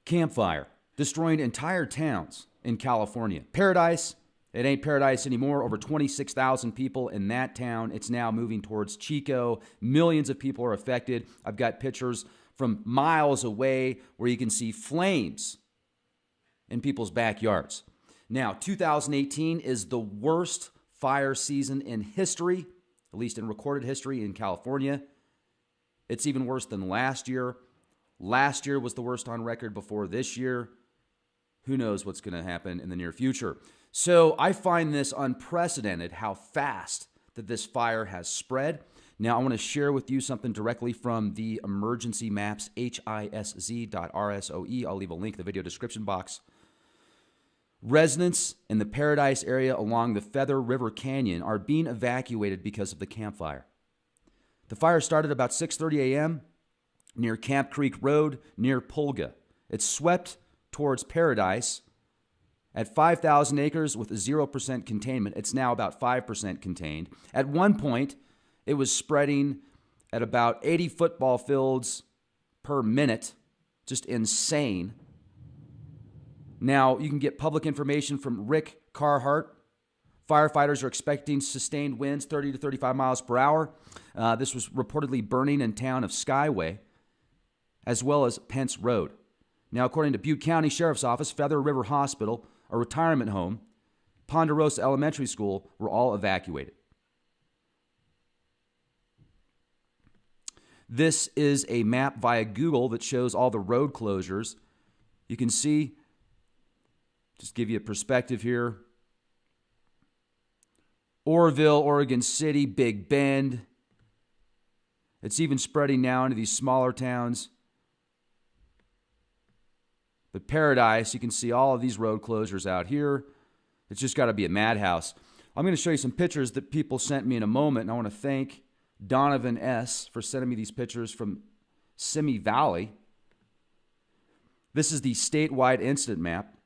Campfire, destroying entire towns in California. Paradise, it ain't paradise anymore. Over 26,000 people in that town. It's now moving towards Chico. Millions of people are affected. I've got pictures from miles away where you can see flames in people's backyards. Now, 2018 is the worst fire season in history, at least in recorded history in California. It's even worse than last year. Last year was the worst on record before this year. Who knows what's going to happen in the near future? So I find this unprecedented how fast that this fire has spread. Now, I want to share with you something directly from the emergency maps, hisz.rsoe. I'll leave a link in the video description box. Residents in the Paradise area along the Feather River Canyon are being evacuated because of the campfire. The fire started about 6:30 a.m. near Camp Creek Road near Pulga. It swept towards Paradise at 5,000 acres with 0% containment. It's now about 5% contained. At one point, it was spreading at about 80 football fields per minute. Just insane. Now, you can get public information from Rick Carhart. Firefighters are expecting sustained winds 30 to 35 miles per hour. This was reportedly burning in town of Skyway, as well as Pence Road. Now, according to Butte County Sheriff's Office, Feather River Hospital, a retirement home, Ponderosa Elementary School were all evacuated. This is a map via Google that shows all the road closures. You can see, just give you a perspective here, Oroville, Oregon City, Big Bend. It's even spreading now into these smaller towns. But Paradise, you can see all of these road closures out here. It's just got to be a madhouse. I'm going to show you some pictures that people sent me in a moment, and I want to thank Donovan S. for sending me these pictures from Simi Valley. This is the statewide incident map.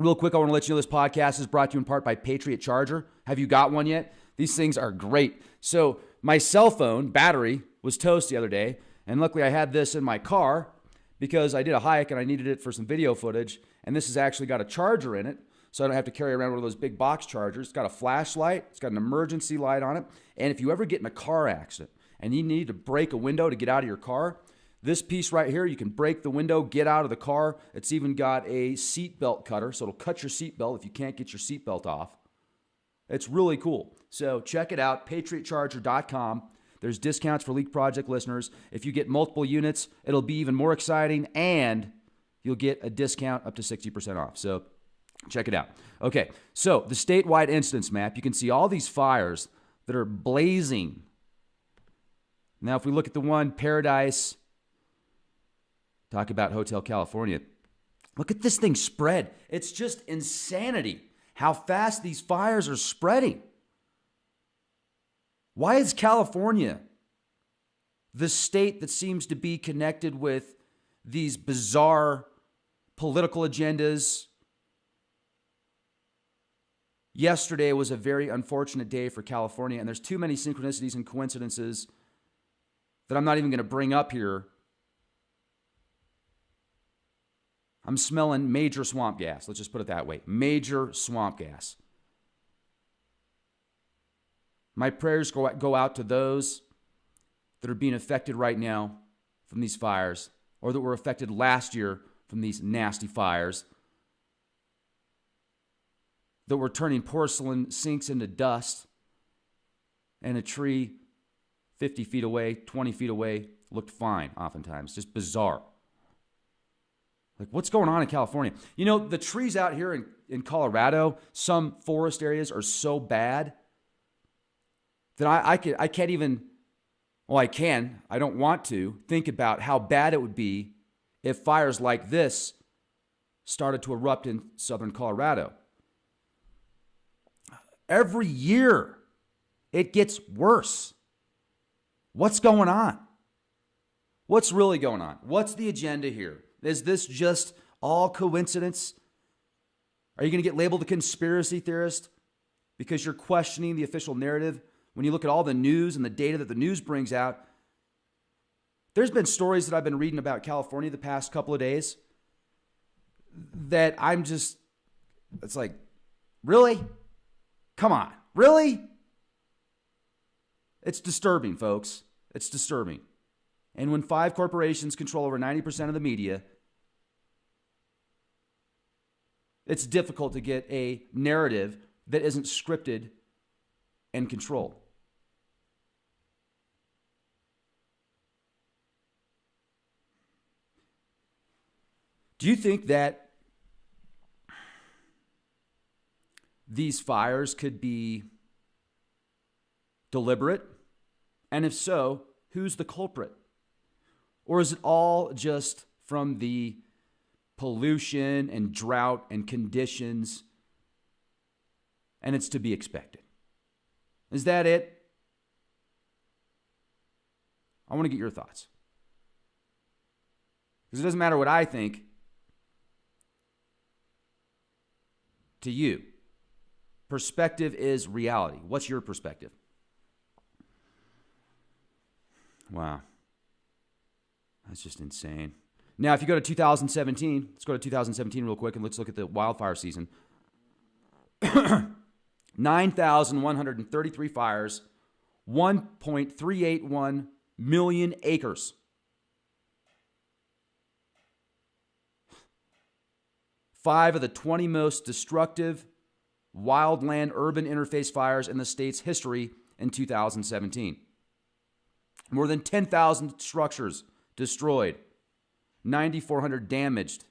Real quick, I want to let you know this podcast is brought to you in part by Patriot Charger. Have you got one yet? These things are great. So my cell phone battery was toast the other day, and luckily I had this in my car because I did a hike and I needed it for some video footage, and this has actually got a charger in it, so I don't have to carry around one of those big box chargers. It's got a flashlight. It's got an emergency light on it, and if you ever get in a car accident and you need to break a window to get out of your car, this piece right here, you can break the window, get out of the car. It's even got a seatbelt cutter, so it'll cut your seatbelt if you can't get your seatbelt off. It's really cool. So check it out, patriotcharger.com. There's discounts for Leak Project listeners. If you get multiple units, it'll be even more exciting, and you'll get a discount up to 60% off. So check it out. Okay, so the statewide incidence map, you can see all these fires that are blazing. Now, if we look at the one, Paradise, talk about Hotel California. Look at this thing spread. It's just insanity how fast these fires are spreading. Why is California the state that seems to be connected with these bizarre political agendas? Yesterday was a very unfortunate day for California, and there's too many synchronicities and coincidences that I'm not even going to bring up here. I'm smelling major swamp gas. Let's just put it that way. Major swamp gas. My prayers go out to those that are being affected right now from these fires, or that were affected last year from these nasty fires, that were turning porcelain sinks into dust, and a tree 50 feet away, 20 feet away looked fine oftentimes. Just bizarre. Like, what's going on in California? You know, the trees out here in Colorado, some forest areas are so bad that I can't even, well, I can, I don't want to, think about how bad it would be if fires like this started to erupt in southern Colorado. Every year, it gets worse. What's going on? What's really going on? What's the agenda here? Is this just all coincidence? Are you going to get labeled a conspiracy theorist because you're questioning the official narrative when you look at all the news and the data that the news brings out? There's been stories that I've been reading about California the past couple of days that it's like, really? Come on, really? It's disturbing, folks. It's disturbing. And when 5 corporations control over 90% of the media, it's difficult to get a narrative that isn't scripted and controlled. Do you think that these fires could be deliberate? And if so, who's the culprit? Or is it all just from the pollution and drought and conditions, and it's to be expected? Is that it? I want to get your thoughts. Because it doesn't matter what I think. To you, perspective is reality. What's your perspective? Wow. That's just insane. Now, if you go to 2017, let's go to 2017 real quick and let's look at the wildfire season. 9,133 fires, 1.381 million acres. 5 of the 20 most destructive wildland-urban interface fires in the state's history in 2017. More than 10,000 structures destroyed, 9,400 damaged.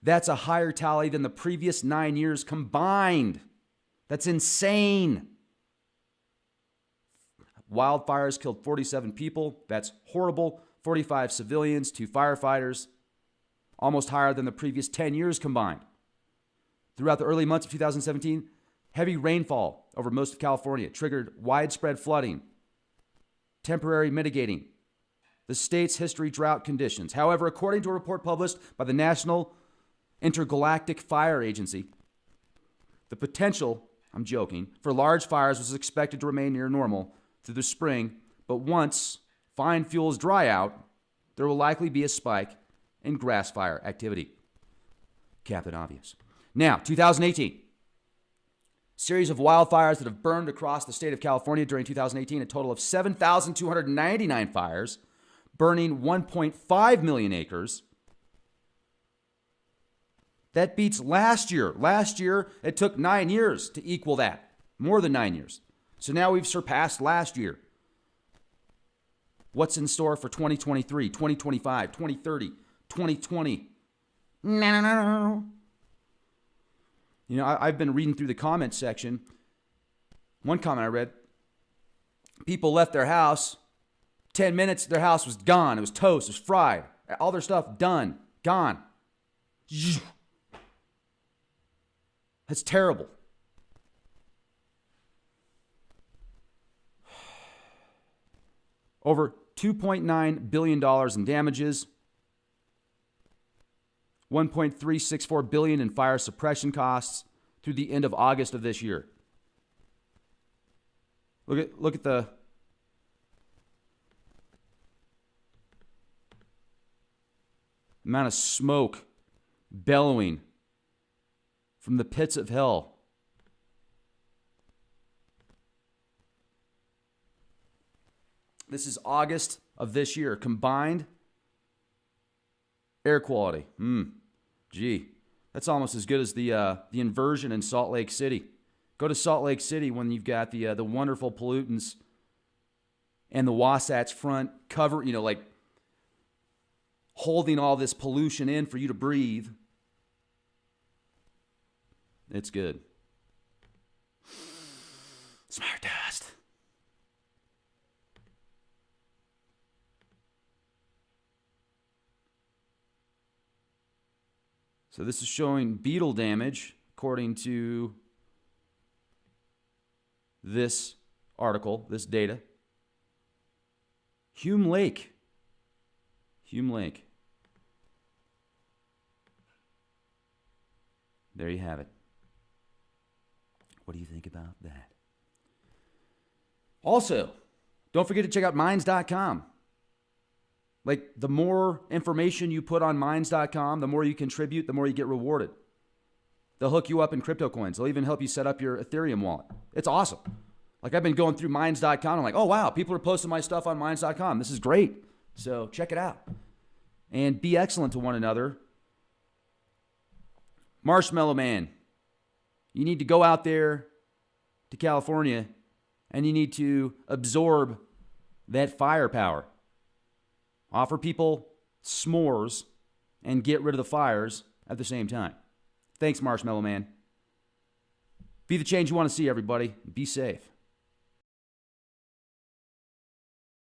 That's a higher tally than the previous 9 years combined. That's insane. Wildfires killed 47 people. That's horrible. 45 civilians, 2 firefighters. Almost higher than the previous 10 years combined. Throughout the early months of 2017, heavy rainfall over most of California triggered widespread flooding, temporarily mitigating the state's history drought conditions. However, according to a report published by the National Intergalactic Fire Agency, the potential, I'm joking, for large fires was expected to remain near normal through the spring, but once fine fuels dry out, there will likely be a spike in grass fire activity. Captain Obvious. Now, 2018. Series of wildfires that have burned across the state of California during 2018, a total of 7,299 fires, burning 1.5 million acres. That beats last year. Last year, it took 9 years to equal that. More than 9 years. So now we've surpassed last year. What's in store for 2023, 2025, 2030, 2020? No. You know, I've been reading through the comment section. One comment I read, people left their house, 10 minutes, their house was gone. It was toast, it was fried. All their stuff done, gone. That's terrible. Over $2.9 billion in damages. $1.364 billion in fire suppression costs through the end of August of this year. Look at the amount of smoke bellowing from the pits of hell. This is August of this year. Combined air quality. Gee, that's almost as good as the inversion in Salt Lake City. Go to Salt Lake City when you've got the wonderful pollutants and the Wasatch Front cover, like holding all this pollution in for you to breathe. It's good. Smart dust. So this is showing beetle damage, according to this article, this data. Hume Lake. There you have it. What do you think about that? Also, don't forget to check out Minds.com. Like, the more information you put on Minds.com, the more you contribute, the more you get rewarded. They'll hook you up in crypto coins. They'll even help you set up your Ethereum wallet. It's awesome. Like, I've been going through Minds.com. I'm like, oh, wow, people are posting my stuff on Minds.com. This is great. So check it out. And be excellent to one another. Marshmallow Man, you need to go out there to California and you need to absorb that firepower. Offer people s'mores and get rid of the fires at the same time. Thanks, Marshmallow Man. Be the change you want to see, everybody. Be safe.